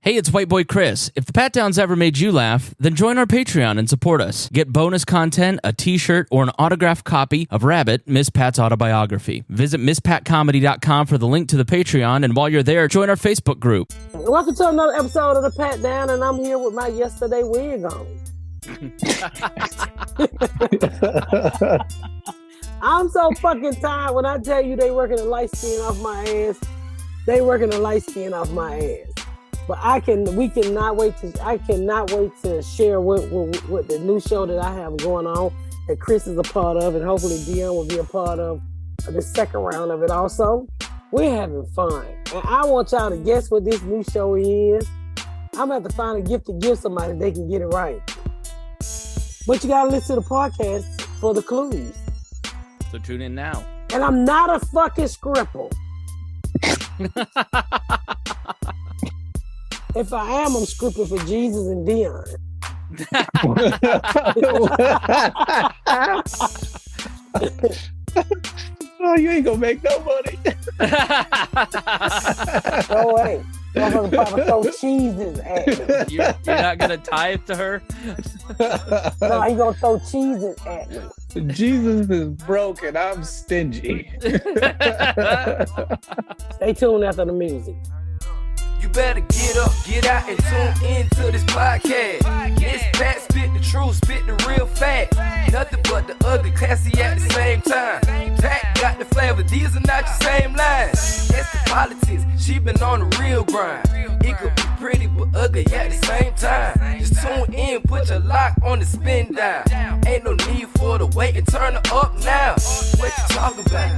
Hey, it's White Boy Chris. If the Pat Downs ever made you laugh, then join our Patreon and support us. Get bonus content, a t-shirt, or an autographed copy of Rabbit, Miss Pat's autobiography. Visit MissPatComedy.com for the link to the Patreon, and while you're there, join our Facebook group. Welcome to another episode of the Pat Down, and I'm here with my yesterday wig on. I'm so fucking tired. When I tell you they working the light skin off my ass, they working the light skin off my ass. But I cannot wait to share what the new show that I have going on that Chris is a part of, and hopefully Deon will be a part of the second round of it also. We're having fun. And I want y'all to guess what this new show is. I'm going to have to find a gift to give somebody they can get it right. But you got to listen to the podcast for the clues. So tune in now. And I'm not a fucking scripple. If I am, I'm scripting for Jesus and Deon. Oh, you ain't gonna make no money. No way. I'm gonna probably throw cheeses at me. You're not gonna tie it to her? No, he gonna throw cheeses at me. Jesus is broken. I'm stingy. Stay tuned after the music. You better get up, get out, and tune into this podcast. It's Pat, spit the truth, spit the real fact. Nothing but the ugly, classy at the same time. Pat got the flavor, these are not your same lines. That's the politics, she been on the real grind. It could be pretty but ugly at the same time. Just tune in, put your lock on the spin down. Ain't no need for the wait and turn it up now. What you talking about?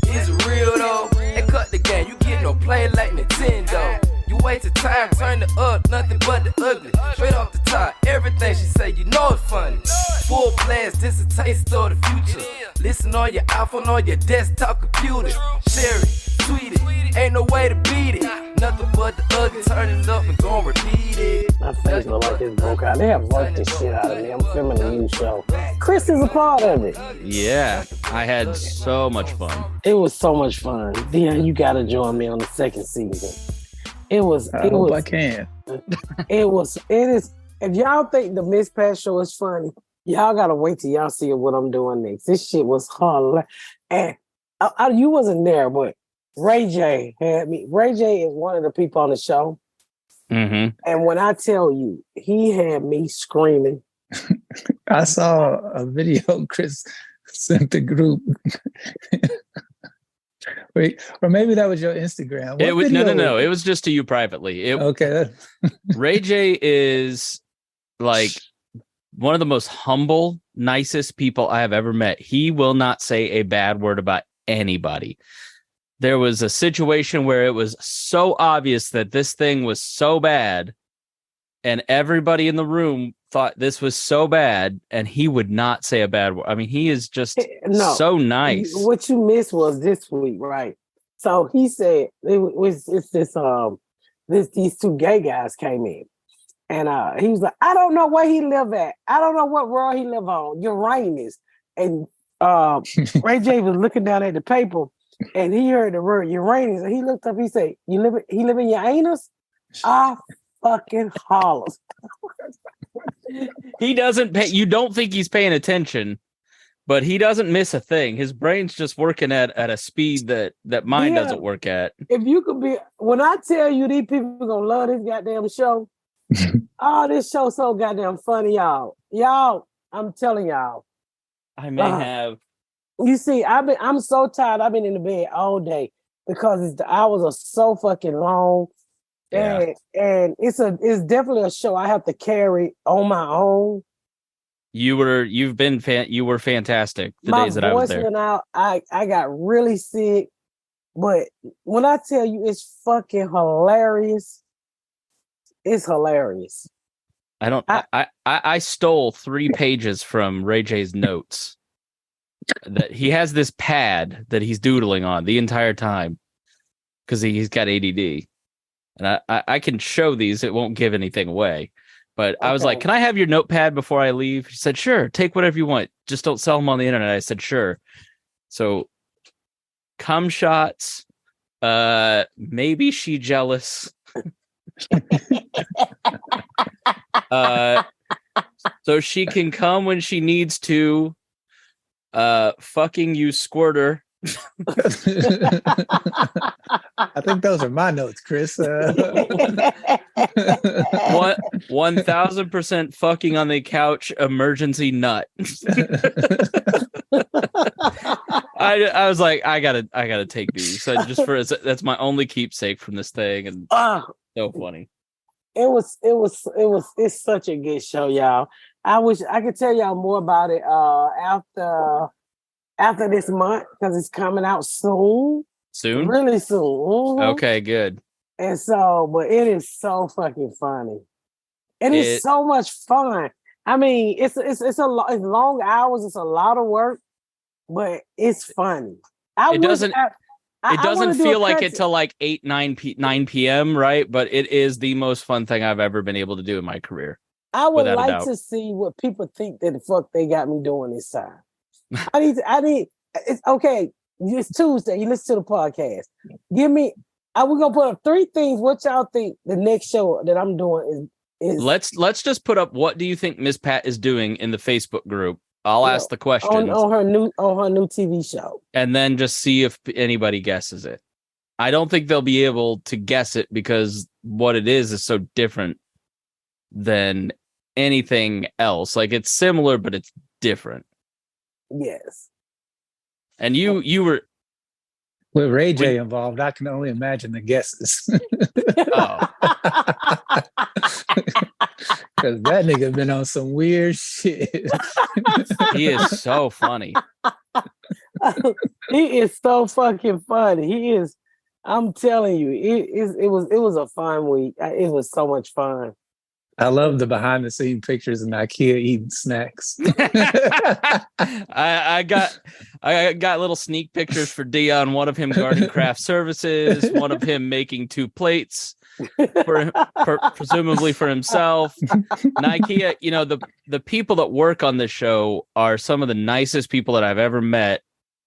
Is it real though? And cut the game, you get no play like Nintendo. You wasted time, turn it up, nothing but the ugly. Straight off the top, everything she say, you know it's funny. Full blast, this a taste of the future. Listen on your iPhone, on your desktop computer. Share it, tweet it, ain't no way to beat it. Nothing but the ugly, turn it up and gon' repeat it. My face look like it's broke out. They have worked this shit out of me. I'm filming a new show. Chris is a part of it. Yeah, I had so much fun. It was so much fun. Deon, you gotta join me on the second season. I hope I can. It is. If y'all think the Miss Pat show is funny, y'all gotta wait till y'all see what I'm doing next. This shit was hilarious. And you wasn't there, but Ray J had me. Ray J is one of the people on the show. Mm-hmm. And when I tell you, he had me screaming. I saw a video Chris sent the group. Wait, or maybe that was your Instagram. No. It was just to you privately. Okay. Ray J is like one of the most humble, nicest people I have ever met. He will not say a bad word about anybody. There was a situation where it was so obvious that this thing was so bad, and everybody in the room thought this was so bad, and he would not say a bad word. I mean, he is just so nice. What you missed was this week, right? So he said these two gay guys came in, and he was like, I don't know where he live at. I don't know what world he live on. Uranus. And Ray J was looking down at the paper, and he heard the word Uranus, and he looked up. He said, he live in your anus? I fucking hollers. He doesn't pay. You don't think he's paying attention, but he doesn't miss a thing. His brain's just working at a speed that mine doesn't work at. If you could be, when I tell you these people gonna love this goddamn show, this show so goddamn funny, y'all. I'm telling y'all. I may have. You see, I'm so tired. I've been in the bed all day because the hours are so fucking long. Yeah. And it's definitely a show I have to carry on my own. You were fantastic the days that I was there. My voice went out. I got really sick, but when I tell you it's fucking hilarious, it's hilarious. I stole 3 pages from Ray J's notes. That he has this pad that he's doodling on the entire time because he's got ADD. And I can show these. It won't give anything away. But I was like, can I have your notepad before I leave? He said, sure. Take whatever you want. Just don't sell them on the internet. I said, sure. So cum shots. Maybe she jealous. So she can come when she needs to. Fucking you, squirter. I think those are my notes, Chris. 1000% fucking on the couch, emergency nut. I was like, I gotta take these. So that's my only keepsake from this thing, and so funny. It's such a good show, y'all. I wish I could tell y'all more about it after this month, because it's coming out soon. Soon? Really soon. Mm-hmm. Okay, good. And so, but it is so fucking funny. It is so much fun. I mean, it's long hours, it's a lot of work, but it's funny. It doesn't feel like it till like 9 p.m., right? But it is the most fun thing I've ever been able to do in my career. I would like to see what people think that the fuck they got me doing this time. I need, it's okay. It's Tuesday. You listen to the podcast. We're gonna put up 3 things. What y'all think the next show that I'm doing is? Let's just put up, what do you think Miss Pat is doing in the Facebook group? I'll ask the questions on her new TV show, and then just see if anybody guesses it. I don't think they'll be able to guess it because what it is so different than anything else. Like, it's similar, but it's different. Yes. And you were with Ray J involved. I can only imagine the guesses. Oh. Because that nigga been on some weird shit. He is so funny. He is so fucking funny. He is. I'm telling you, it was a fun week. It was so much fun. I love the behind the scene pictures in IKEA eating snacks. I got little sneak pictures for Deon. One of him guarding craft services. One of him making 2 plates presumably for himself. IKEA, the people that work on this show are some of the nicest people that I've ever met.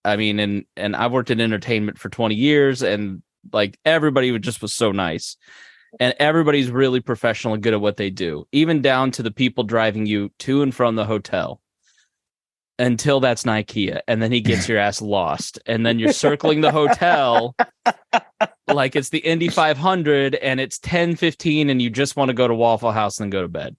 I mean, and I've worked in entertainment for 20 years, and like everybody was so nice. And everybody's really professional and good at what they do, even down to the people driving you to and from the hotel. Until that's IKEA, and then he gets your ass lost, and then you're circling the hotel like it's the Indy 500, and it's 10:15, and you just want to go to Waffle House and go to bed.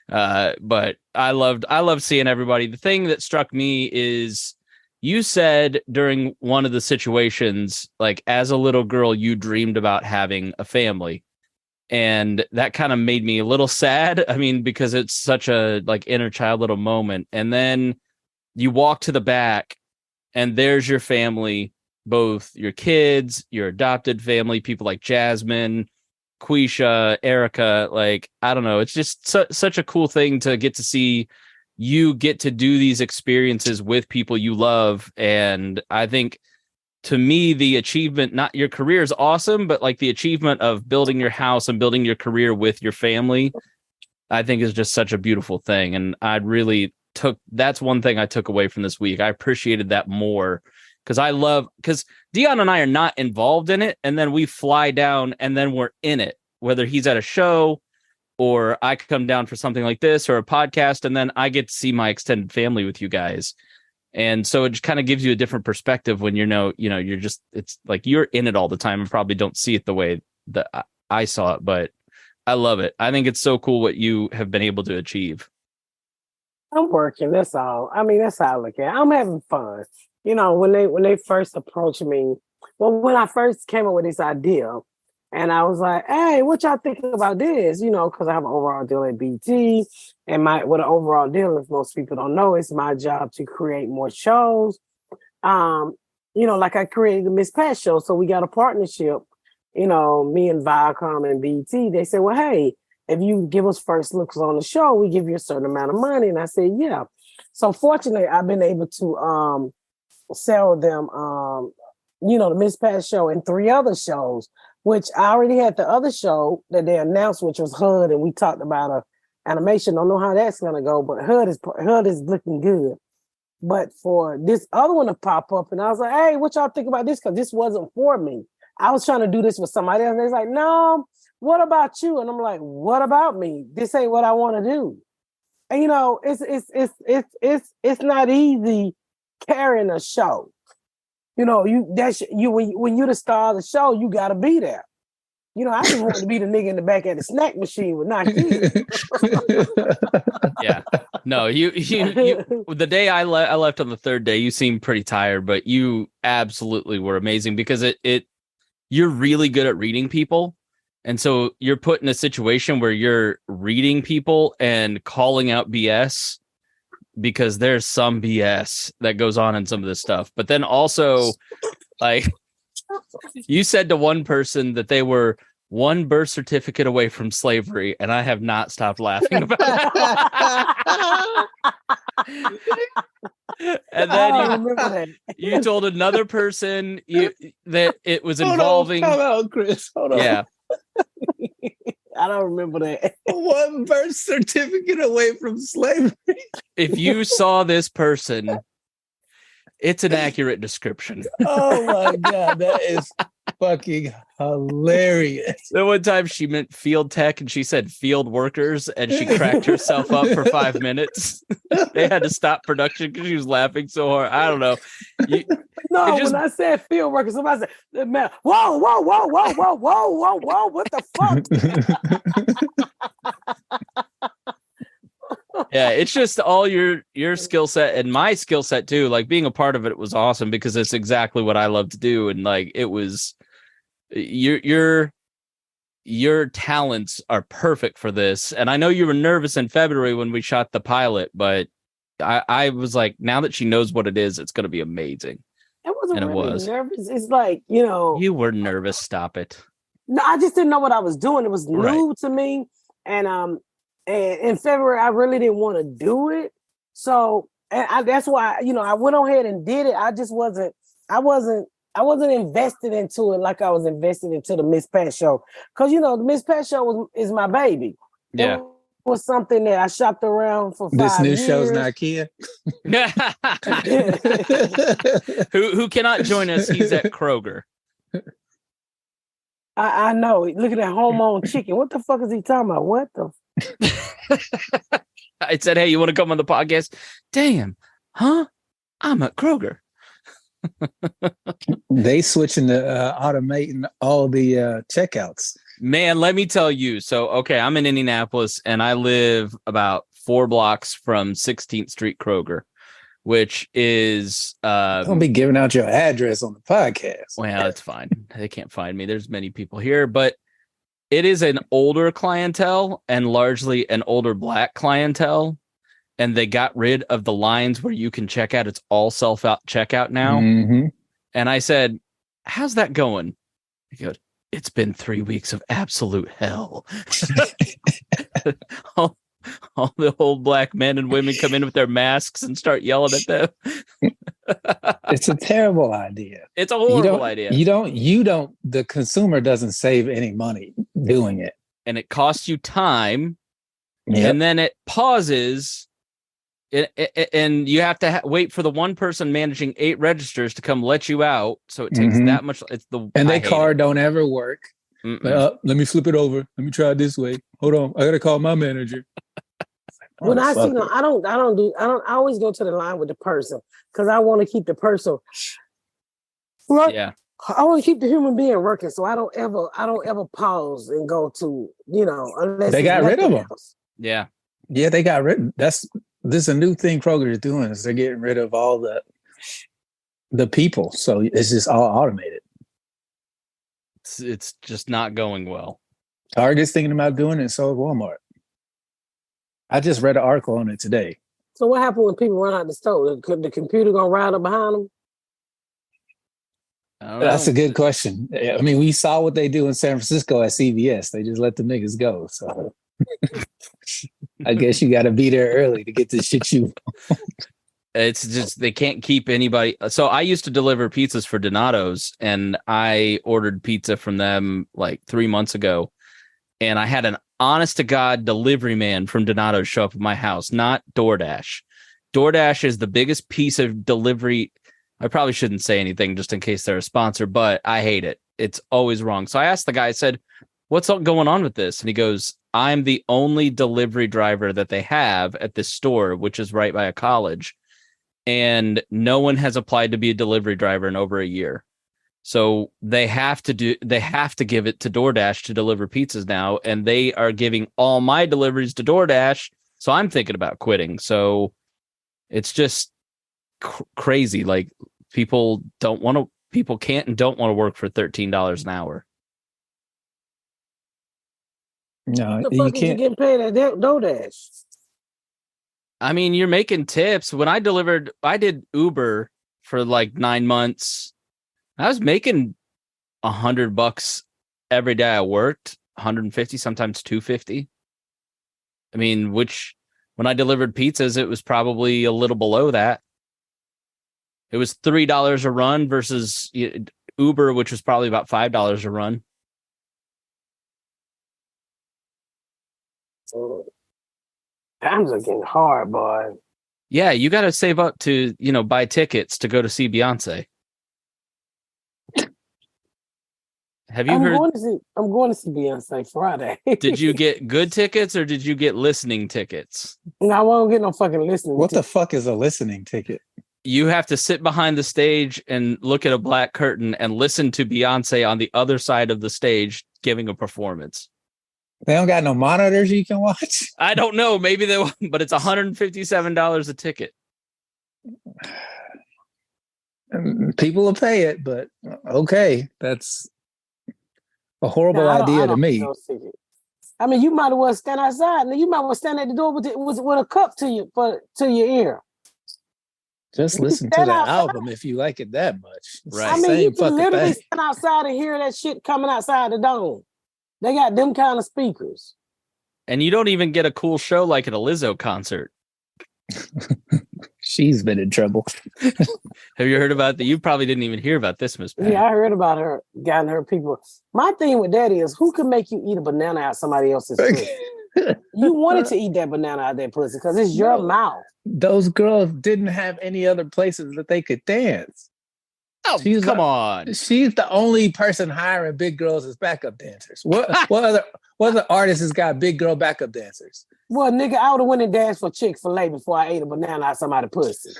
But I loved seeing everybody. The thing that struck me is you said during one of the situations, like as a little girl, you dreamed about having a family. And that kind of made me a little sad. I mean, because it's such a like inner child little moment. And then you walk to the back and there's your family, both your kids, your adopted family, people like Jasmine, Quisha, Erica. Like, I don't know. It's just such a cool thing to get to see you get to do these experiences with people you love. And I think, to me, the achievement, not your career is awesome, but like the achievement of building your house and building your career with your family, I think is just such a beautiful thing. And that's one thing I took away from this week. I appreciated that more because Deon and I are not involved in it. And then we fly down and then we're in it, whether he's at a show or I come down for something like this or a podcast. And then I get to see my extended family with you guys. And so it just kind of gives you a different perspective when you're just, it's like you're in it all the time and probably don't see it the way that I saw it, but I love it. I think it's so cool what you have been able to achieve. I'm working. That's all. I mean, that's how I look at it. I'm having fun. When they first approached me, when I first came up with this idea, and I was like, hey, what y'all think about this? Because I have an overall deal at BT. And what an overall deal, if most people don't know, it's my job to create more shows. Like I created the Miss Pat show. So we got a partnership, me and Viacom and BT. They said, well, hey, if you give us first looks on the show, we give you a certain amount of money. And I said, yeah. So fortunately, I've been able to sell them, the Miss Pat show and 3 other shows, which I already had the other show that they announced, which was HUD, and we talked about a animation. Don't know how that's gonna go, but HUD is looking good. But for this other one to pop up, and I was like, hey, what y'all think about this? Because this wasn't for me. I was trying to do this for somebody else. And they was like, no, what about you? And I'm like, what about me? This ain't what I want to do. And it's not easy carrying a show. When you the star of the show, you gotta be there. I just wanted to be the nigga in the back of the snack machine with not kids. Yeah. No, you the day I left on the third day, you seemed pretty tired, but you absolutely were amazing because you're really good at reading people. And so you're put in a situation where you're reading people and calling out BS because there's some BS that goes on in some of this stuff. But then also, like, you said to one person that they were one birth certificate away from slavery, and I have not stopped laughing about that. And then you told another person that it was involving. Hold on, Chris. Hold on. Yeah. I don't remember that. One birth certificate away from slavery. If you saw this person, it's an accurate description. Oh my God, that is fucking hilarious. The one time she meant field tech and she said field workers and she cracked herself up for 5 minutes. They had to stop production because she was laughing so hard. I don't know. When I said field workers, somebody said, man, whoa, what the fuck? Yeah, it's just all your skill set and my skill set too. Like being a part of it was awesome because it's exactly what I love to do. And like it was your talents are perfect for this. And I know you were nervous in February when we shot the pilot, but I was like, now that she knows what it is, it's gonna be amazing. I wasn't really nervous. It's like, you were nervous. Stop it. No, I just didn't know what I was doing. It was new to me. And in February, I really didn't want to do it. So, that's why, I went on ahead and did it. I wasn't invested into it like I was invested into the Miss Pat show. Because, the Miss Pat show is my baby. Yeah. It was something that I shopped around for 5 This new years. show's not Kia. Who cannot join us? He's at Kroger. I know. Look at that hormone chicken. What the fuck is he talking about? What the? I said, hey, you want to come on the podcast? Damn. Huh? I'm at Kroger. They switching to automating all the checkouts. Man, let me tell you. So, okay, I'm in Indianapolis and I live about 4 blocks from 16th Street Kroger, which is don't be giving out your address on the podcast. Well, it's fine. They can't find me. There's many people here, but it is an older clientele and largely an older Black clientele. And they got rid of the lines where you can check out. It's all self-out checkout now. Mm-hmm. And I said, how's that going? He goes, it's been 3 weeks of absolute hell. all the old Black men and women come in with their masks and start yelling at them. It's a terrible idea. It's a horrible idea. You don't, the consumer doesn't save any money doing it. And it costs you time. Yep. And then it pauses. And you have to wait for the one person managing 8 registers to come let you out. So it takes that much. Their card don't ever work. Let me flip it over. Let me try it this way. Hold on. I got to call my manager. When I see them, I always go to the line with the person because I want to keep the person. Right? Yeah. I want to keep the human being working, so I don't ever pause and go to, unless they got rid of them. Yeah. Yeah, they got rid. This is a new thing Kroger is doing is they're getting rid of all the people. So it's just all automated. It's just not going well. Target's thinking about doing it, and so is Walmart. I just read an article on it today. So what happened when people run out the store? The computer gonna ride up behind them? That's a good question. I mean, we saw what they do in San Francisco at CVS. They just let the niggas go. So I guess you got to be there early to get the shit you want. It's just they can't keep anybody. So I used to deliver pizzas for Donato's, and I ordered pizza from them like 3 months ago. And I had an honest to God delivery man from Donato's show up at my house, not DoorDash. DoorDash is the biggest piece of delivery. I probably shouldn't say anything just in case they're a sponsor, but I hate it. It's always wrong. So I asked the guy, I said, what's all going on with this? And he goes, I'm the only delivery driver that they have at this store, which is right by a college. And no one has applied to be a delivery driver in over a year. So they have to give it to DoorDash to deliver pizzas now. And they are giving all my deliveries to DoorDash. So I'm thinking about quitting. So it's just crazy. Like people can't and don't want to work for $13 an hour. No, What the you fuck is you can't. getting paid at DoorDash? I mean, you're making tips. When I did Uber for like 9 months. I was making $100 every day I worked, 150, sometimes 250. I mean, which when I delivered pizzas, it was probably a little below that. It was $3 a run versus Uber, which was probably about $5 a run. Times are getting hard, boy. Yeah, you got to save up to, buy tickets to go to see Beyonce. Have you heard? I'm going to see Beyonce Friday. Did you get good tickets or did you get listening tickets? No, I won't get no fucking listening. What the fuck is a listening ticket? You have to sit behind the stage and look at a black curtain and listen to Beyonce on the other side of the stage giving a performance. They don't got no monitors you can watch? I don't know. Maybe they will, but it's $157 a ticket. People will pay it, but okay. That's a horrible idea to me. I mean, you might as well stand outside. And you might as well stand at the door with a cup to your ear. Just listen to the album if you like it that much. Right. I mean, you can literally stand outside and hear that shit coming outside the dome. They got them kind of speakers. And you don't even get a cool show like at a Lizzo concert. She's been in trouble. Have you heard about that? You probably didn't even hear about this, Miss Pat. Yeah, I heard about her, gotten her people. My thing with that is, who can make you eat a banana out somebody else's pussy? You wanted to eat that banana out that pussy because it's your mouth. Those girls didn't have any other places that they could dance. Oh, come on. She's the only person hiring big girls as backup dancers. What other artist has got big girl backup dancers? Well, nigga, I would have went and danced for Chick-fil-A before I ate a banana out somebody's pussy.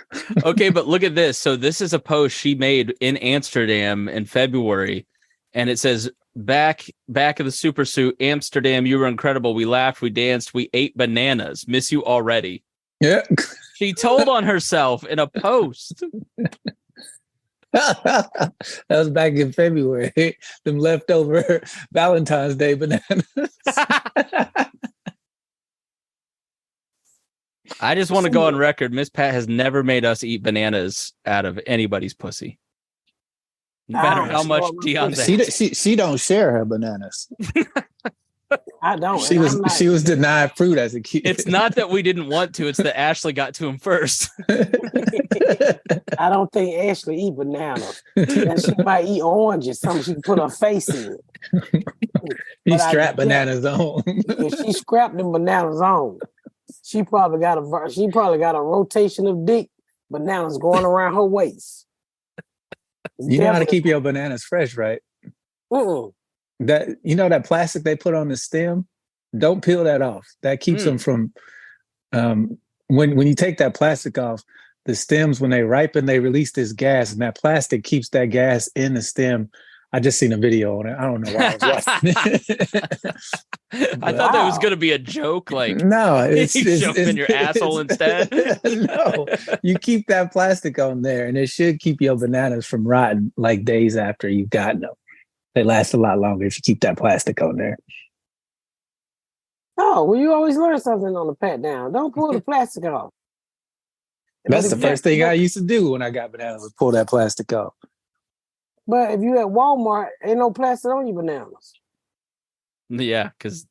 Okay, but look at this. So this is a post she made in Amsterdam in February, and it says, back of the super suit, Amsterdam, you were incredible. We laughed, we danced, we ate bananas. Miss you already. Yeah. She told on herself in a post. That was back in February. Them leftover Valentine's Day bananas. I just want to go on record. Miss Pat has never made us eat bananas out of anybody's pussy. No matter how much Deon she don't share her bananas. I don't. She was denied fruit as a kid. It's not that we didn't want to. It's that Ashley got to him first. I don't think Ashley eat bananas. And she might eat oranges. Something she can put her face in. He strapped bananas on. If she scrapped them bananas on, she probably got a rotation of dick bananas going around her waist. You know how to keep your bananas fresh, right? That plastic they put on the stem, don't peel that off. That keeps them from when you take that plastic off, the stems, when they ripen, they release this gas, and that plastic keeps that gas in the stem. I just seen a video on it. I don't know why I was watching it. I thought that was going to be a joke. Like, no, it's in your asshole instead. No, you keep that plastic on there, and it should keep your bananas from rotting like days after you've gotten them. They last a lot longer if you keep that plastic on there. Oh, well, you always learn something on the pat down. Don't pull the plastic off. That's the first thing I used to do when I got bananas, was pull that plastic off. But if you at Walmart, ain't no plastic on your bananas. Yeah, because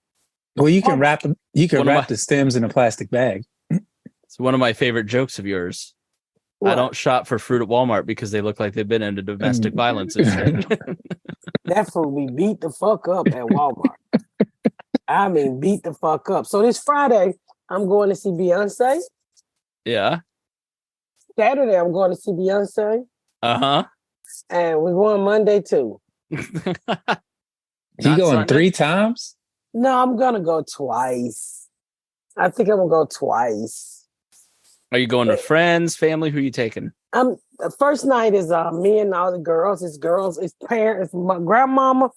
you can wrap them. You can wrap the stems in a plastic bag. It's one of my favorite jokes of yours. What? I don't shop for fruit at Walmart because they look like they've been into domestic violence. That food be beat the fuck up at Walmart. I mean, beat the fuck up. So this Friday, I'm going to see Beyonce. Yeah. Saturday, I'm going to see Beyonce. Uh-huh. And we're going Monday too. You Not going Sunday? 3 times? No, I'm gonna go twice. I think I'm gonna go twice. Are you going with friends, family? Who are you taking? The first night is me and all the girls. It's parents, my grandmama,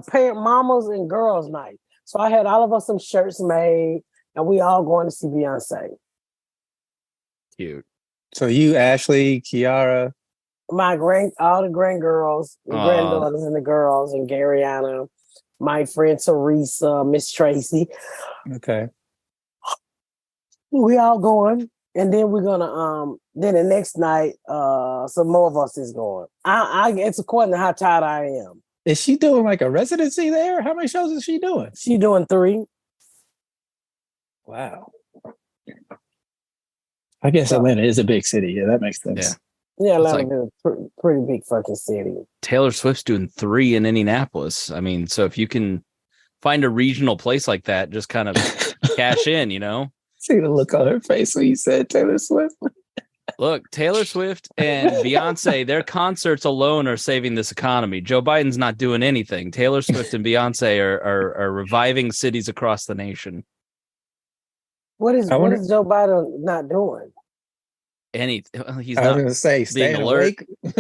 parent mamas and girls night. So I had all of us some shirts made, and we all going to see Beyonce. Cute. So you, Ashley, Kiara. All the grandgirls, the granddaughters and the girls, and Garyana, my friend Teresa, Miss Tracy. Okay. We all going. And then we're gonna then the next night, some more of us is going. I it's according to how tired I am. Is she doing like a residency there? How many shows is she doing? She doing 3. Wow. I guess Atlanta is a big city. Yeah, that makes sense. Yeah, Atlanta is a pretty big fucking city. Taylor Swift's doing 3 in Indianapolis. I mean, so if you can find a regional place like that, just kind of cash in, you know? See the look on her face when you said Taylor Swift. Look, Taylor Swift and Beyonce, their concerts alone are saving this economy. Joe Biden's not doing anything. Taylor Swift and Beyonce are reviving cities across the nation. What is Joe Biden not doing? He's I not was gonna say, being staying alert. awake,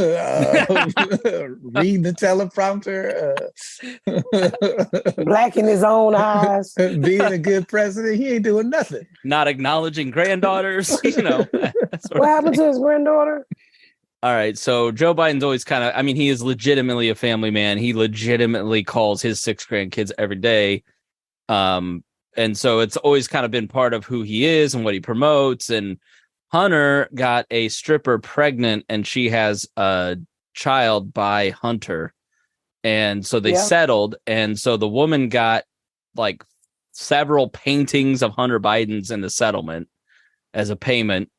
reading the teleprompter, Black in his own eyes, being a good president. He ain't doing nothing. Not acknowledging granddaughters, you know. What happened to his granddaughter? All right, so Joe Biden's always kind of, I mean, he is legitimately a family man. He legitimately calls his 6 grandkids every day. And so it's always kind of been part of who he is and what he promotes. And Hunter got a stripper pregnant, and she has a child by Hunter. And so they settled. And so the woman got like several paintings of Hunter Biden's in the settlement as a payment.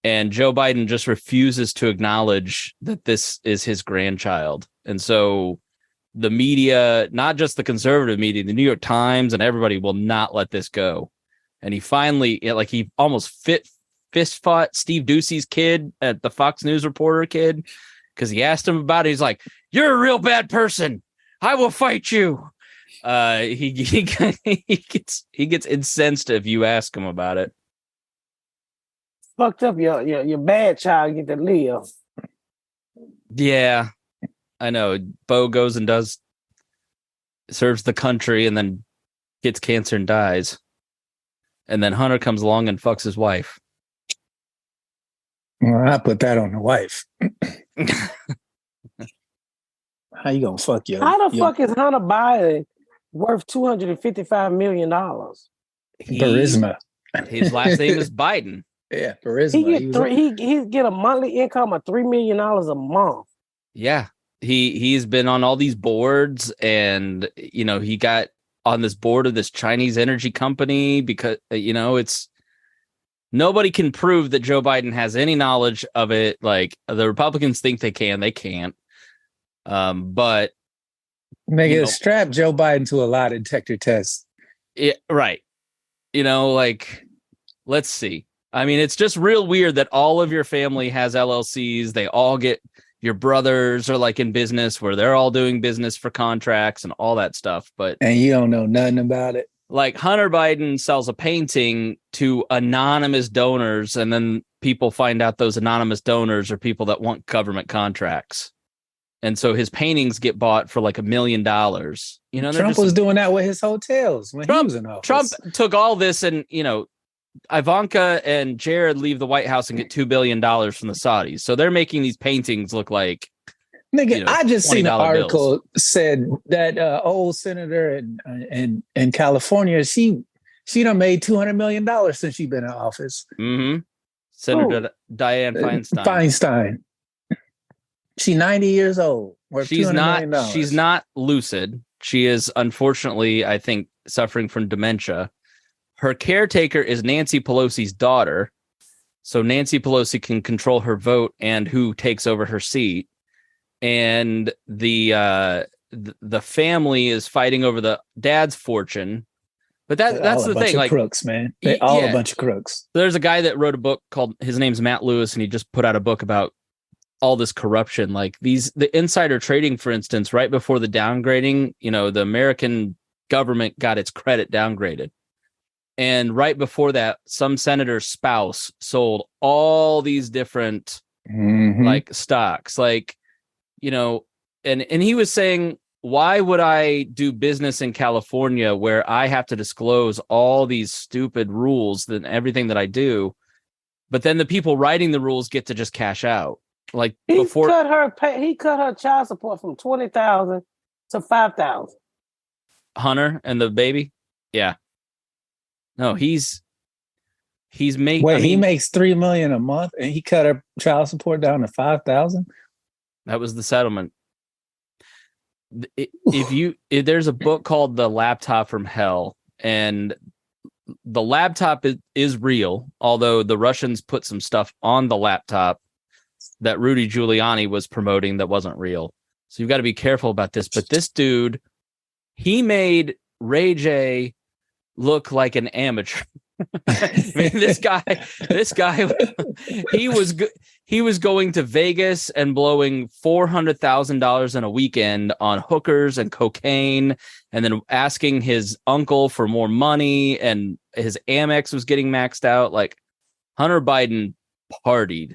And Joe Biden just refuses to acknowledge that this is his grandchild. And so the media, not just the conservative media, the New York Times and everybody will not let this go. And he finally, like, he almost fist fought Steve Ducey's kid at the Fox News reporter kid because he asked him about it. He's like, "You're a real bad person. I will fight you." He gets incensed if you ask him about it. Fucked up your bad child get to live. Yeah, I know. Bo goes and serves the country and then gets cancer and dies. And then Hunter comes along and fucks his wife. Well, I put that on the wife. How you gonna fuck your? How the fuck is Hunter Biden worth $255 million? Charisma. His last name is Biden. Yeah, charisma. He get a monthly income of $3 million a month. Yeah, he's been on all these boards, and you know he got on this board of this Chinese energy company because you know it's. Nobody can prove that Joe Biden has any knowledge of it. Like the Republicans think they can't. But nigga, strap Joe Biden to a lie detector test. Right. You know, like, let's see. I mean, it's just real weird that all of your family has LLCs. They all get, your brothers are like in business where they're all doing business for contracts and all that stuff. And you don't know nothing about it. Like Hunter Biden sells a painting to anonymous donors, and then people find out those anonymous donors are people that want government contracts. And so his paintings get bought for like $1 million. You know, Trump was doing that with his hotels when he was in office. Trump took all this, and you know, Ivanka and Jared leave the White House and get $2 billion from the Saudis. So they're making these paintings look like. Nigga, you know, I just seen an article bills. said that old senator in California, she done made $200 million since she been in office. Mm-hmm. Senator Dianne Feinstein. Feinstein. She's 90 years old. She's not lucid. She is unfortunately, I think, suffering from dementia. Her caretaker is Nancy Pelosi's daughter. So Nancy Pelosi can control her vote and who takes over her seat. And the family is fighting over the dad's fortune. But that's the thing. Like crooks, man. They're all a bunch of crooks. There's a guy that wrote a book called, his name's Matt Lewis, and he just put out a book about all this corruption. Like the insider trading, for instance, right before the downgrading, the American government got its credit downgraded. And right before that, some senator's spouse sold all these different like stocks, like, and he was saying, why would I do business in California where I have to disclose all these stupid rules and everything that I do? But then the people writing the rules get to just cash out. Like he cut her child support from $20,000 to $5,000. Hunter and the baby, yeah. No, he's making. Wait, he makes $3 million a month, and he cut her child support down to $5,000. That was the settlement. If there's a book called The Laptop from Hell, and the laptop is real, although the Russians put some stuff on the laptop that Rudy Giuliani was promoting that wasn't real. So you've got to be careful about this. But this dude, he made Ray J look like an amateur. I mean, this guy, he was going to Vegas and blowing $400,000 in a weekend on hookers and cocaine, and then asking his uncle for more money, and his Amex was getting maxed out. Like, Hunter Biden partied.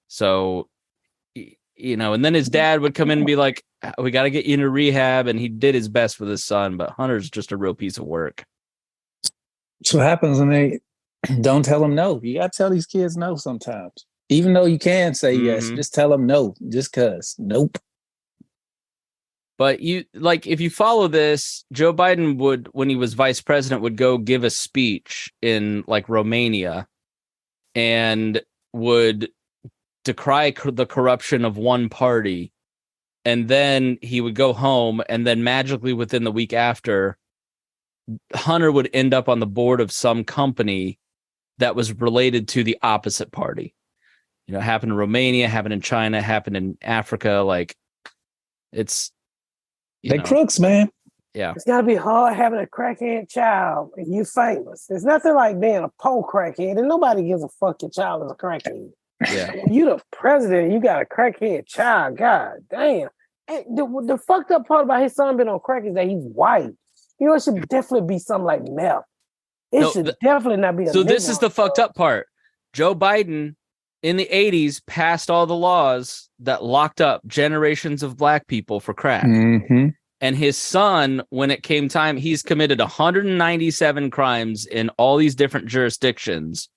So, and then his dad would come in and be like, we got to get you into rehab. And he did his best with his son, but Hunter's just a real piece of work. That's what happens when they don't tell them no. You got to tell these kids no sometimes. Even though you can say yes, just tell them no, just because. Nope. But if you follow this, Joe Biden would, when he was vice president, would go give a speech in like Romania and would decry the corruption of one party. And then he would go home, and then magically within the week after, Hunter would end up on the board of some company that was related to the opposite party. Happened in Romania, happened in China, happened in Africa. Like, it's they crooks, man. Yeah, it's gotta be hard having a crackhead child and you famous. There's nothing like being a poor crackhead, and nobody gives a fuck your child is a crackhead. Yeah, you the president, you got a crackhead child. God damn. And the fucked up part about his son being on crack is that he's white. It should definitely be something like meth. Definitely not be. So this is the fucked up part. Joe Biden in the 80s passed all the laws that locked up generations of black people for crack. And his son, when it came time, he's committed 197 crimes in all these different jurisdictions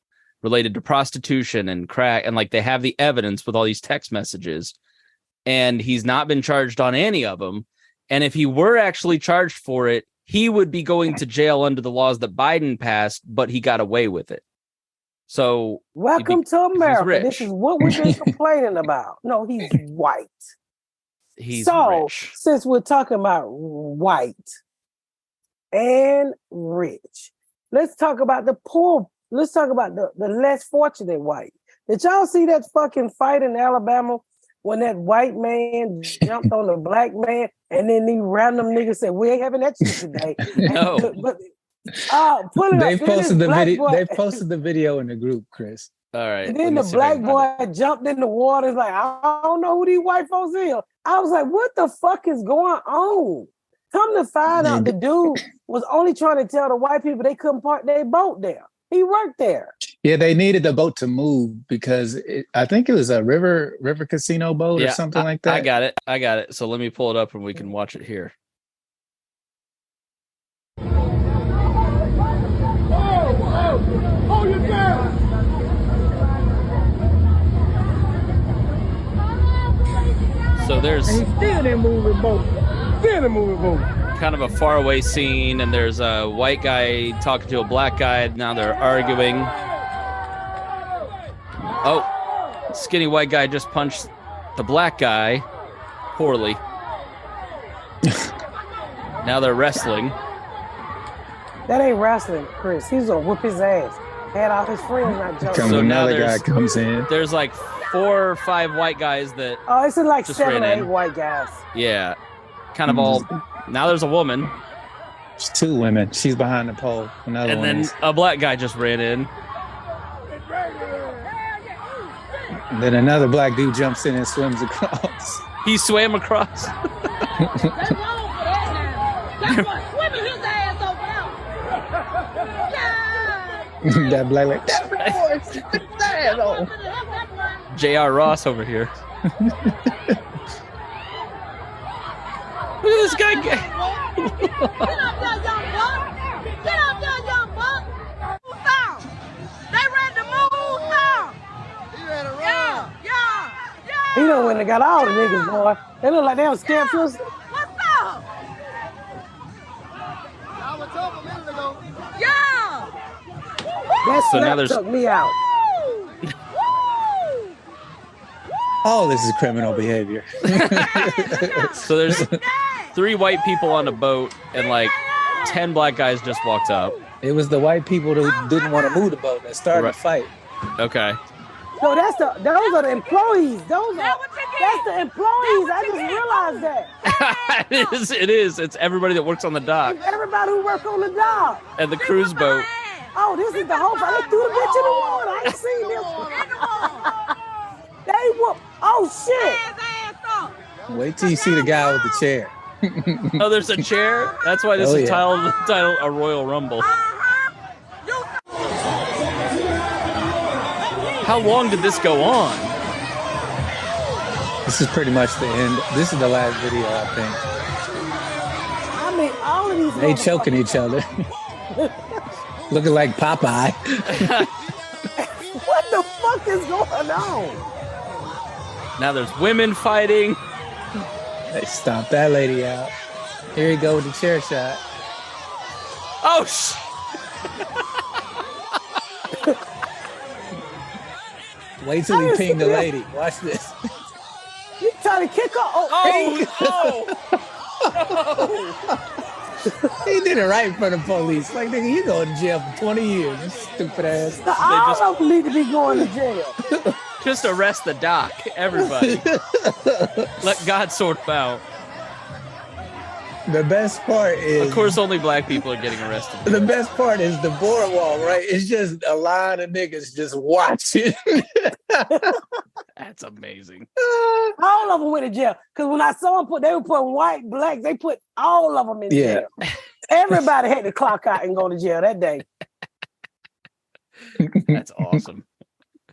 related to prostitution and crack. And like, they have the evidence with all these text messages, and he's not been charged on any of them. And if he were actually charged for it, he would be going to jail under the laws that Biden passed, but he got away with it. So welcome to America. This is what we've been complaining about. No, he's white. He's so rich. Since we're talking about white and rich, let's talk about the poor. Let's talk about the less fortunate white. Did y'all see that fucking fight in Alabama when that white man jumped on the black man, and then these random niggas said, we ain't having that shit today. No. They posted the video in the group, Chris. All right. And then the black boy jumped in the water. Like, I don't know who these white folks is. I was like, what the fuck is going on? Come to find out, the dude was only trying to tell the white people they couldn't park their boat there. He worked there. Yeah, they needed the boat to move because I think it was a river casino boat or something like that. I got it. So let me pull it up and we can watch it here. Oh, you're down. So there's and he's still in moving boat. Kind of a faraway scene, and there's a white guy talking to a black guy. Now they're arguing. Oh, skinny white guy just punched the black guy poorly. Now they're wrestling. That ain't wrestling, Chris. He's gonna whoop his ass. Had all his friends not joking. So another guy comes in. There's like 4 or 5 white guys that. Oh, it's like 7 or 8 white guys. Yeah, kind of all. Now there's a woman. There's 2 women. She's behind the pole. And then a black guy just ran in. And then another black dude jumps in and swims across. He swam across. They wrong for that now. That's what swimming his ass over there. That black like that boy. J.R. Ross over here. Look at this guy. Get up there, young buck. Get up there, young buck. Move down. They ready to move down. He ready to run. Yeah. He done went and got all the niggas, boy. They look like they on scam What's first. up? I was told a minute ago. Yeah. That So now slap there's- took me out. Woo. All this is criminal behavior. So there's 3 white people on a boat, and like 10 black guys just walked up. It was the white people who didn't want to move the boat that started the fight. Okay. No, those are the employees. That's the employees. I just realized that. It is. It's everybody that works on the dock Everybody who work on the dock. and the cruise boat. Oh, this is the whole fight. They threw the bitch in the water. I ain't seen this. They whoop. Oh shit. Wait till you see the guy with the chair. Oh, there's a chair. That's why this Oh, is yeah. titled a Royal Rumble. How long did this go on? This is pretty much the end. This is the last video, I think. I mean, all of these. They choking each other. Looking like Popeye. What the fuck is going on? Now there's women fighting. They stomped that lady out. Here you go with the chair shot. Oh, Wait till he pinged the lady. Watch this. You trying to kick her? He did it right in front of police. Like, nigga, you go to jail for 20 years. You stupid ass. All of them need to be going to jail. just arrest the doc. Everybody. Let God sort them out. The best part is, Of course, only black people are getting arrested. the best part is the boardwalk, right? It's just a line of niggas just watching. That's amazing. All of them went to jail. Because when I saw them they were putting white, black, they put all of them in jail. Everybody had to clock out and go to jail that day. That's awesome.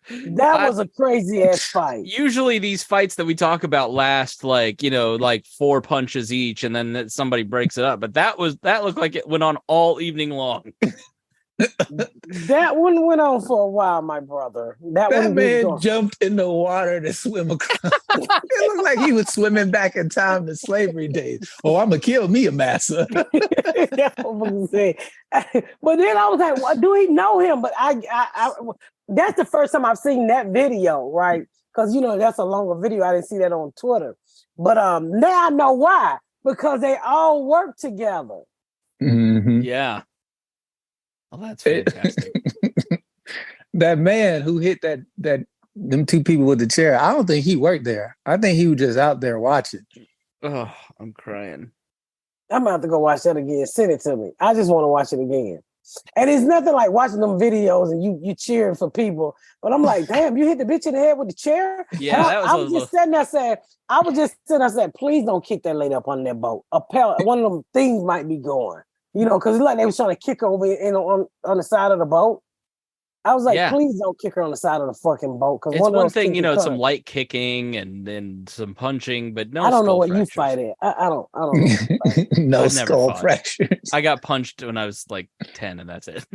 That was a crazy ass fight. Usually these fights that we talk about last like 4 punches each and then somebody breaks it up. But that looked like it went on all evening long. That one went on for a while, my brother. That man jumped in the water to swim across. It looked like he was swimming back in time to slavery days. Oh, I'm going to kill me a massa. That's what I was gonna say. But then I was like, well, do he know him? But I that's the first time I've seen that video, right? Because that's a longer video. I didn't see that on Twitter. But now I know why. Because they all work together. Mm-hmm. Yeah. Well, that's fantastic. That man who hit them two people with the chair, I don't think he worked there. I think he was just out there watching. Oh, I'm crying. I'm about to go watch that again. Send it to me. I just want to watch it again. And it's nothing like watching them videos and you cheering for people. But I'm like, damn, you hit the bitch in the head with the chair? Yeah, I was just sitting there saying, please don't kick that lady up on that boat. A pellet, one of them things might be going. Because it's like they was trying to kick her over on the side of the boat. I was like, please don't kick her on the side of the fucking boat. Because it's one thing, it's some light kicking and then some punching, but no. I don't know what fractures. you fight at. I don't know. No skull fractures. I got punched when I was like 10, and that's it.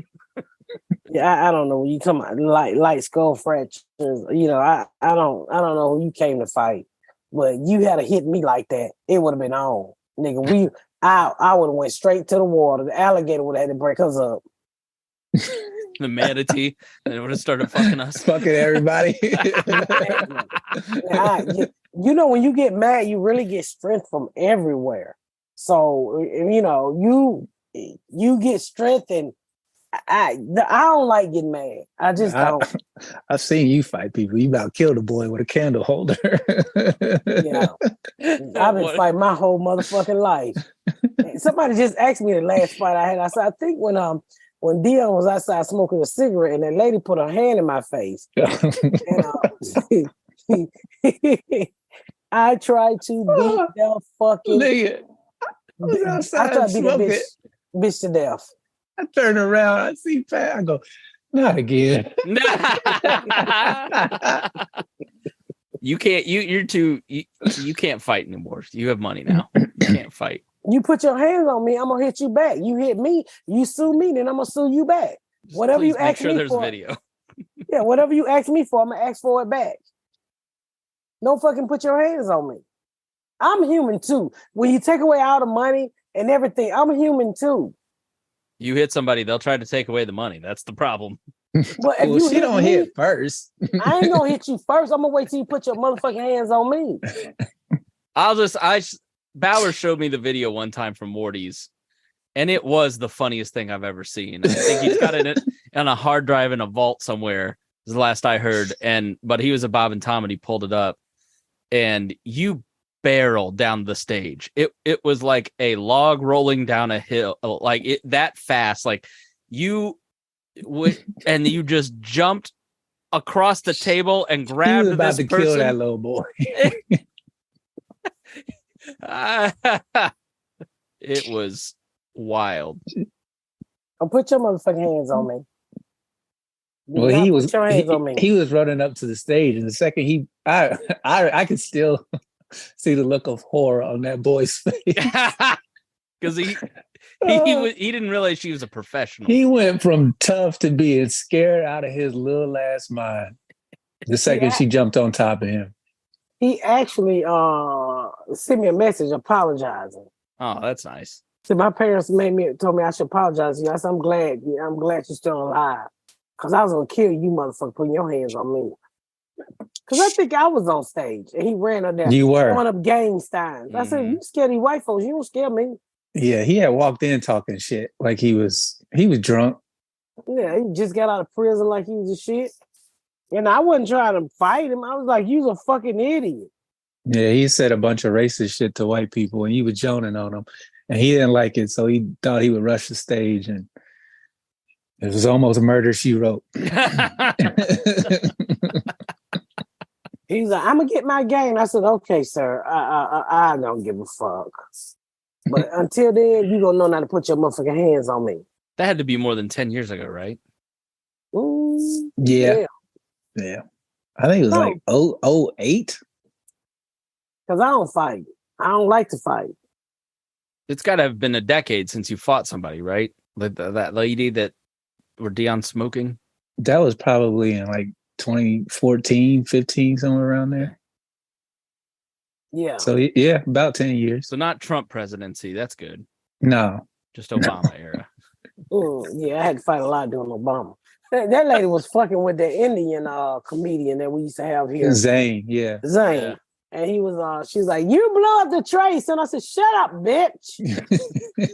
Yeah, I don't know. You talking about light skull fractures? I don't know who you came to fight, but you had to hit me like that. It would have been on, nigga. I would have went straight to the water. The alligator would have had to break us up. The manatee, and it would have started fucking us. Fucking everybody. When you get mad, you really get strength from everywhere. So, you get strength, and I don't like getting mad. I just don't. I've seen you fight people. You about killed a boy with a candle holder. I've been fighting my whole motherfucking life. Somebody just asked me the last fight I had. I said, I think when when Deon was outside smoking a cigarette, and that lady put her hand in my face, and I tried to beat the fucking Nigga, I was I outside tried to beat smoking. that bitch to death. I turn around, I see Pat. I go, not again. You can't. You're too. You can't fight anymore. You have money now. You can't fight. You put your hands on me, I'm gonna hit you back. You hit me, you sue me, then I'm gonna sue you back. Just Whatever please you make ask sure me there's for, video. yeah, whatever you ask me for, I'm gonna ask for it back. Don't fucking put your hands on me. I'm human too. When you take away all the money and everything, I'm human too. You hit somebody, they'll try to take away the money. That's the problem. But if Well, you she don't me, hit first. I ain't gonna hit you first. I'm gonna wait till you put your motherfucking hands on me. Bauer showed me the video one time from Morty's, and it was the funniest thing I've ever seen. I think he's got it on a hard drive in a vault somewhere, is the last I heard. But he was a Bob and Tom, and he pulled it up, and you barrel down the stage. It was like a log rolling down a hill, like it that fast. Like you would, and you just jumped across the table and grabbed He was about this to person. kill that little boy. It was wild. Don't put your motherfucking hands on me. Well, Not he put was your hands on me. he was running up to the stage, and the second I could still see the look of horror on that boy's face. Because he didn't realize she was a professional. He went from tough to being scared out of his little ass mind the second she jumped on top of him. He actually sent me a message apologizing. Oh, that's nice. So my parents told me I should apologize to you. I said, I'm glad you're still alive. Cause I was gonna kill you, motherfucker, putting your hands on me. Cause I think I was on stage and he ran up there. You were throwing up gang signs. I said, you scared these white folks, you don't scare me. Yeah, he had walked in talking shit like he was drunk. Yeah, he just got out of prison like he was a shit. And I wasn't trying to fight him. I was like, you's a fucking idiot. Yeah, he said a bunch of racist shit to white people and he was joning on them. And he didn't like it, so he thought he would rush the stage, and it was almost Murder, She Wrote. He's like, I'm gonna get my game. I said, okay, sir. I don't give a fuck. But until then, you don't know how to put your motherfucking hands on me. That had to be more than 10 years ago, right? Yeah. I think it was like 08. Because I don't fight. I don't like to fight. It's got to have been a decade since you fought somebody, right? That lady that were Deon smoking. That was probably in like 2014, 15, somewhere around there. Yeah. So yeah, about 10 years. So not Trump presidency. That's good. No. Just Obama era. Yeah, I had to fight a lot during Obama. That lady was fucking with the Indian comedian that we used to have here. Zane, yeah. Zane. Yeah. And he was she's like, you blew up the Trace. And I said, shut up, bitch. He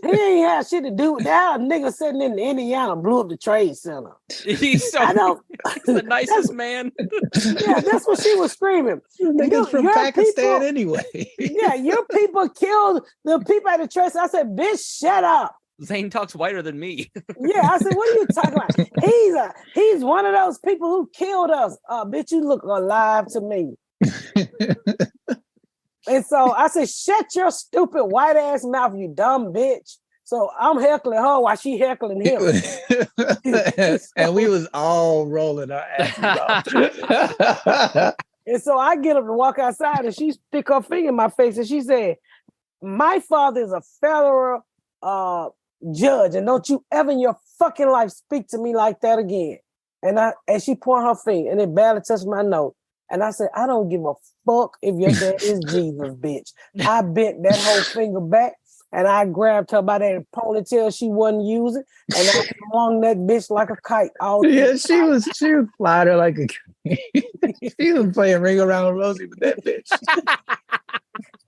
ain't have shit to do with that. A nigga sitting in Indiana blew up the Trade Center. He's the nicest man. Yeah, that's what she was screaming. Niggas from Pakistan people, anyway. Yeah, your people killed the people at the Trace. I said, bitch, shut up. Zane talks whiter than me. Yeah, I said, what are you talking about? He's one of those people who killed us. Bitch, you look alive to me. And so I said, shut your stupid white ass mouth, you dumb bitch. So I'm heckling her while she heckling him. And we was all rolling our asses off. And so I get up and walk outside and she stick her finger in my face and she said, my father is a federal judge, and don't you ever in your fucking life speak to me like that again. And she pointed her finger and it barely touched my nose. And I said, I don't give a fuck if your dad is Jesus, bitch. I bent that whole finger back and I grabbed her by that ponytail she wasn't using and I swung that bitch like a kite. Yeah, she was flying her like a she was playing Ring Around Rosie with that bitch.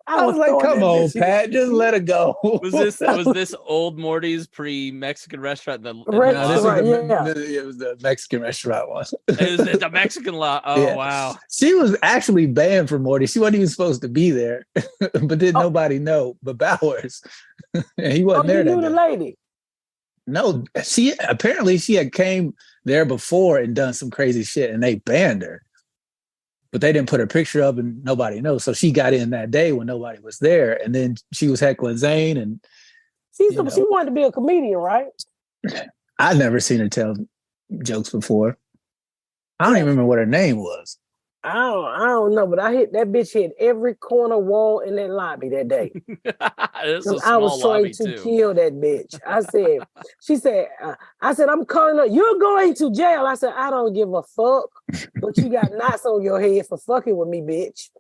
I was like, come on, Pat, just let her go. Was this old Morty's pre-Mexican restaurant? It was the Mexican restaurant one. It was the Mexican law. Oh, yeah. Wow. She was actually banned from Morty. She wasn't even supposed to be there, but didn't nobody know but Bowers. And he wasn't there. You knew the lady. No, she apparently she had came there before and done some crazy shit, and they banned her. But they didn't put her picture up, and nobody knows. So she got in that day when nobody was there, and then she was heckling Zayn, and She wanted to be a comedian, right? I've never seen her tell jokes before. I don't even remember what her name was. I don't know, but that bitch hit every corner wall in that lobby that day. I was trying to kill that bitch. She said, I'm calling her. You're going to jail. I said, I don't give a fuck, but you got knots on your head for fucking with me, bitch.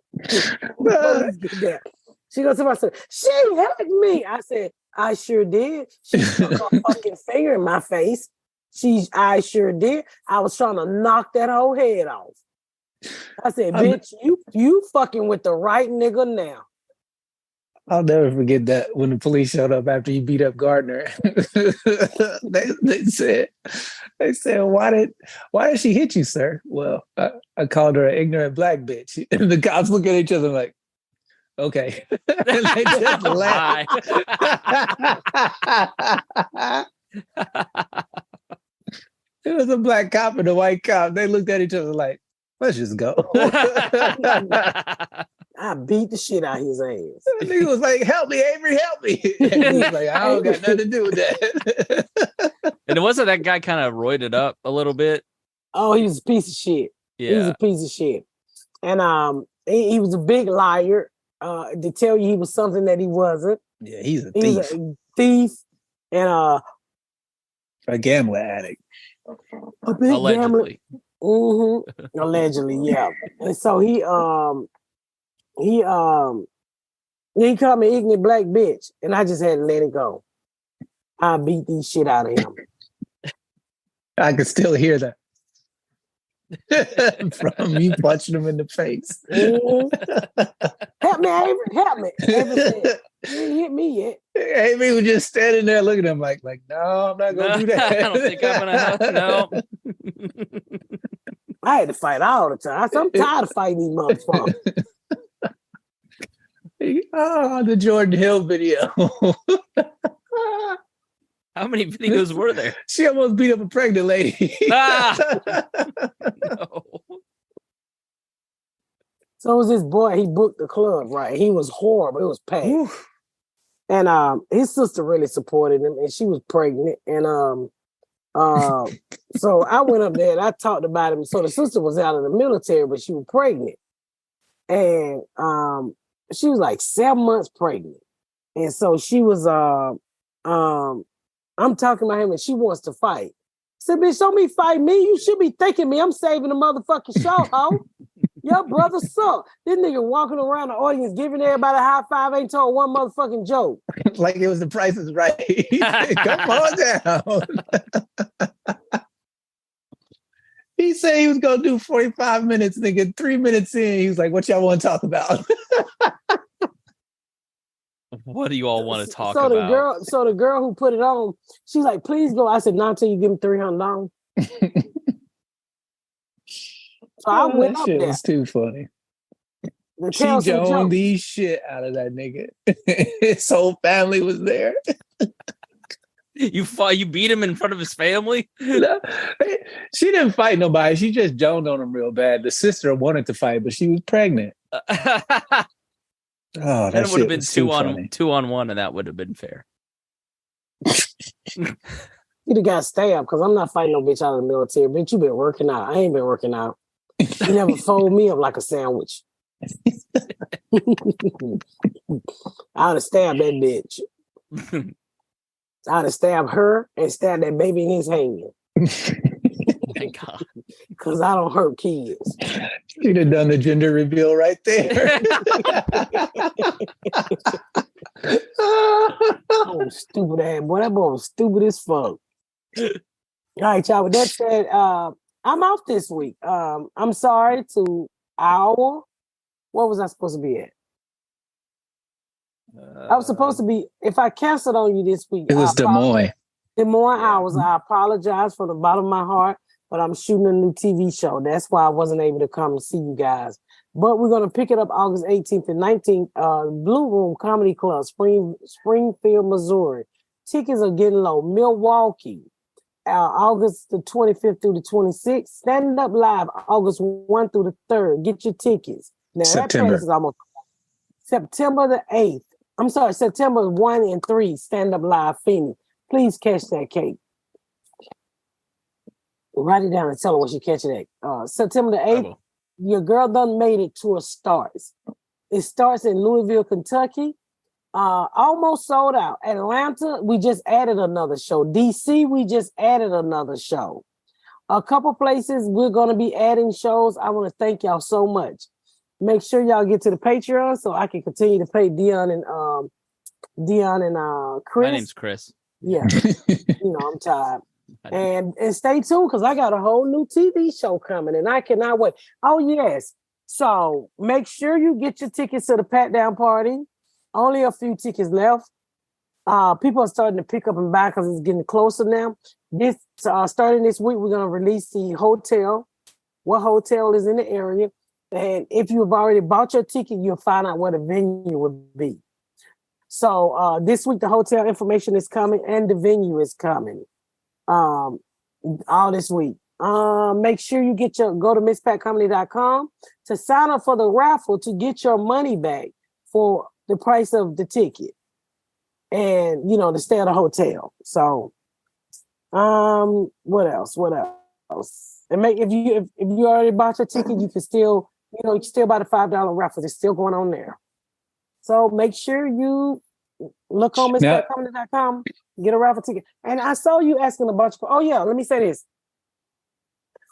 She goes to myself, she hugged me. I said, I sure did. She stuck her fucking finger in my face. I sure did. I was trying to knock that whole head off. I said, bitch, you fucking with the right nigga now. I'll never forget that when the police showed up after you beat up Gardner. they said, why did she hit you, sir? Well, I called her an ignorant black bitch. And the cops look at each other like, okay. And they just laugh. It was a black cop and a white cop. They looked at each other like, let's just go. I beat the shit out of his ass. The nigga was like, help me, Avery, help me. And he was like, I don't got nothing to do with that. And it wasn't that guy kind of roided up a little bit? Oh, he was a piece of shit. Yeah. He was a piece of shit. And he was a big liar. To tell you he was something that he wasn't. Yeah, he's a thief. He's a thief and a gambler addict. A big Allegedly. Gambler. Allegedly, yeah. And so he called me ignorant black bitch, and I just had to let it go. I beat the shit out of him. I could still hear that. From you punching him in the face. Help me, Avery, help me. Avery said, you ain't hit me yet. Avery was just standing there looking at him like, no, I'm not gonna do that. I don't think I'm gonna help. No. I had to fight all the time. I'm tired of fighting these motherfuckers. The Jordan Hill video. How many videos were there? She almost beat up a pregnant lady. No. So it was this boy, he booked the club, right? He was horrible. It was packed. Oof. And his sister really supported him, and she was pregnant. And so I went up there and I talked about him. So the sister was out of the military, but she was pregnant. And she was like 7 months pregnant. And so she was I'm talking about him and she wants to fight. I said, bitch, don't be fighting me. You should be thanking me. I'm saving the motherfucking show, ho. Your brother suck. This nigga walking around the audience giving everybody a high five, ain't told one motherfucking joke. Like it was The Price is Right. Come on down. He said he was going to do 45 minutes, nigga. 3 minutes in, he was like, what y'all want to talk about? What do you all want to talk about? The girl who put it on, she's like, please go. I said, not until you give me $300. So I went up there. That shit was too funny. She joned the shit out of that nigga. His whole family was there. You beat him in front of his family? No, she didn't fight nobody. She just joned on him real bad. The sister wanted to fight, but she was pregnant. Oh, that would have been two on one, and that would have been fair. You'd have got stabbed because I'm not fighting no bitch out of the military. Bitch, you been working out. I ain't been working out. You never fold me up like a sandwich. I'd have stabbed that bitch. I'd have stabbed her and stabbed that baby in his hand. Thank God. Because I don't hurt kids. You'd have done the gender reveal right there. Oh, stupid ass boy. That boy was stupid as fuck. All right, y'all. With that said, I'm off this week. I'm sorry to our. What was I supposed to be at? I was supposed to be. If I canceled on you this week, it was Des Moines. Des Moines hours. I apologize from the bottom of my heart, but I'm shooting a new TV show. That's why I wasn't able to come and see you guys. But we're gonna pick it up August 18th and 19th. Blue Room Comedy Club, Springfield, Missouri. tickets are getting low. Milwaukee, August the 25th through the 26th. Stand Up Live, August 1 through the 3rd. Get your tickets. Now, September. that place is almost September the 8th. I'm sorry, September 1 and 3, Stand Up Live, Phoenix. Please catch that cake. Write it down and tell her when she catch it. September the 8th, Your Girl Done Made It tour starts. It starts in Louisville, Kentucky. Almost sold out. Atlanta, we just added another show. DC, we just added another show. A couple places we're going to be adding shows. I want to thank y'all so much. Make sure y'all get to the Patreon so I can continue to pay Deon and Chris. My name's Chris. Yeah, I'm tired. And stay tuned because I got a whole new TV show coming and I cannot wait. Oh yes, so make sure you get your tickets to the Pat Down Party. Only a few tickets left. People are starting to pick up and buy because it's getting closer now. This starting this week, we're going to release the hotel. What hotel is in the area? And if you've already bought your ticket, you'll find out where the venue will be. So this week, the hotel information is coming and the venue is coming. All this week. Make sure you go to MissPatComedy.com to sign up for the raffle to get your money back for the price of the ticket and to stay at a hotel. So what else? And if you already bought your ticket, you can still you can still buy the $5 raffle. It's still going on there. So make sure you look on MissPatComedy.com, get a raffle ticket. And I saw you asking a bunch of, let me say this.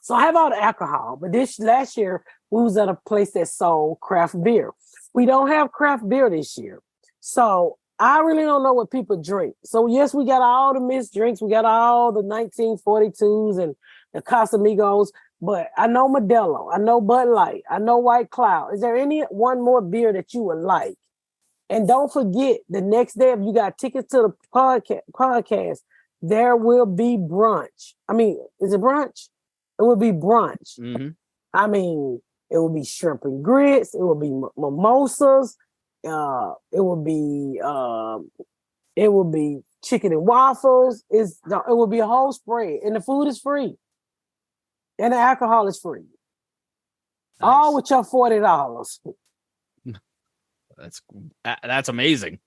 So I have all the alcohol, but this last year we was at a place that sold craft beer. We don't have craft beer this year. So I really don't know what people drink. So yes, we got all the mixed drinks. We got all the 1942s and the Casamigos, but I know Modelo. I know Bud Light. I know White Cloud. Is there any one more beer that you would like? And don't forget, the next day, if you got tickets to the podcast, there will be brunch. I mean, is it brunch? It will be brunch. Mm-hmm. I mean, it will be shrimp and grits. It will be mimosas. It will be chicken and waffles. It will be a whole spread, and the food is free, and the alcohol is free. Nice. All with your $40. That's amazing.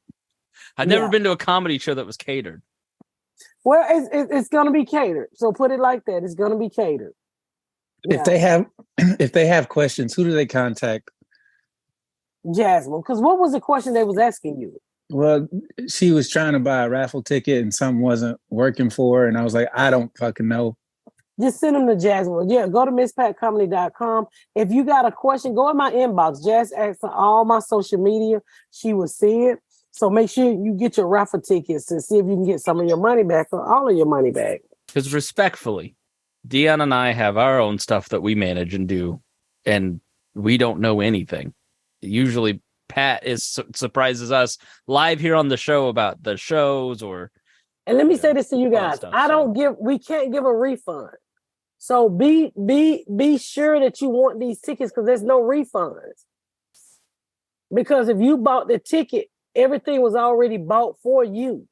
I've never been to a comedy show that was catered. Well, it's going to be catered. So put it like that. It's going to be catered. Yeah. If they have questions, who do they contact? Jasmine, because what was the question they was asking you? Well, she was trying to buy a raffle ticket and something wasn't working for her. And I was like, I don't fucking know. Just send them to Jasmine. Yeah, go to MissPatComedy.com. If you got a question, go in my inbox. Jazz asks on all my social media. She will see it. So make sure you get your raffle tickets to see if you can get some of your money back or all of your money back. Because respectfully, Deon and I have our own stuff that we manage and do, and we don't know anything. Usually Pat surprises us live here on the show about the shows or. And let me say this to you guys. We can't give a refund. So be sure that you want these tickets because there's no refunds. Because if you bought the ticket, everything was already bought for you.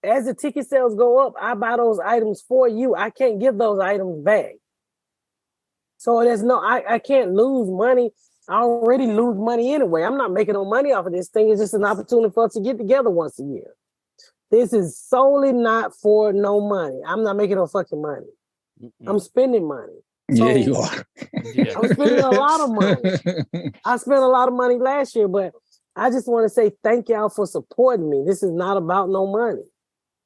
As the ticket sales go up, I buy those items for you. I can't give those items back. So I can't lose money. I already lose money anyway. I'm not making no money off of this thing. It's just an opportunity for us to get together once a year. This is solely not for no money. I'm not making no fucking money. I'm spending money. So, yeah, you are. I'm spending a lot of money. I spent a lot of money last year, but I just want to say thank y'all for supporting me. This is not about no money.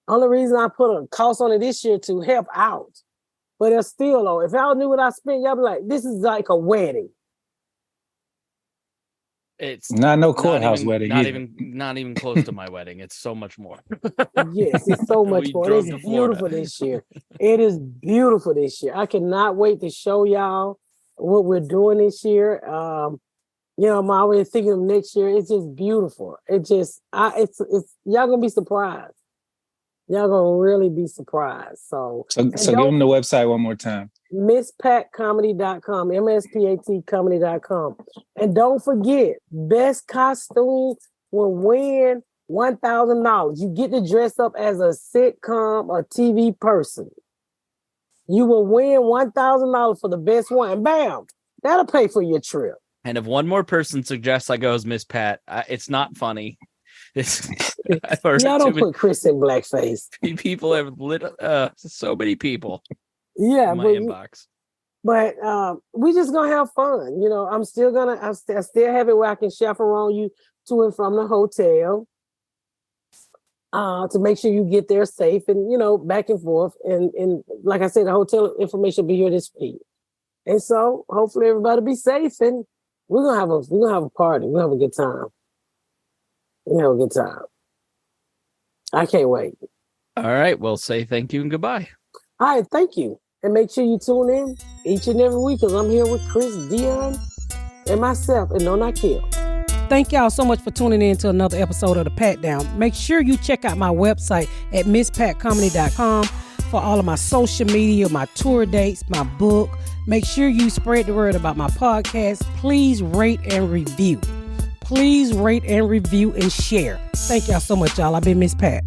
Only reason I put a cost on it this year to help out. But it's still though, if y'all knew what I spent, y'all be like, this is like a wedding. It's not no courthouse wedding. Not even close to my wedding. It's so much more. Yes, it's so much more. It's beautiful this year. It is beautiful this year. I cannot wait to show y'all what we're doing this year. I'm already thinking of next year. It's just beautiful. It's y'all gonna be surprised. Y'all gonna really be surprised. So give them the website one more time. MissPatComedy.com, MSPAT comedy.com. And don't forget, best costume will win $1,000. You get to dress up as a sitcom or TV person. You will win $1,000 for the best one. And bam, that'll pay for your trip. And if one more person suggests I go as Miss Pat, it's not funny. Y'all don't put Chris in blackface. People have lit so many people. Yeah, in my inbox. But we just gonna have fun. You know, I still have it where I can chaperone you to and from the hotel. To make sure you get there safe and, you know, back and forth. And like I said, the hotel information will be here this week. And so hopefully everybody be safe and we're gonna have a party. We're gonna have a good time. We're gonna have a good time. I can't wait. All right. Well, say thank you and goodbye. All right, thank you. And make sure you tune in each and every week because I'm here with Chris, Deon, and myself, and No Not Kill. Thank y'all so much for tuning in to another episode of The Pat Down. Make sure you check out my website at misspatcomedy.com for all of my social media, my tour dates, my book. Make sure you spread the word about my podcast. Please rate and review. Please rate and review and share. Thank y'all so much, y'all. I've been Miss Pat.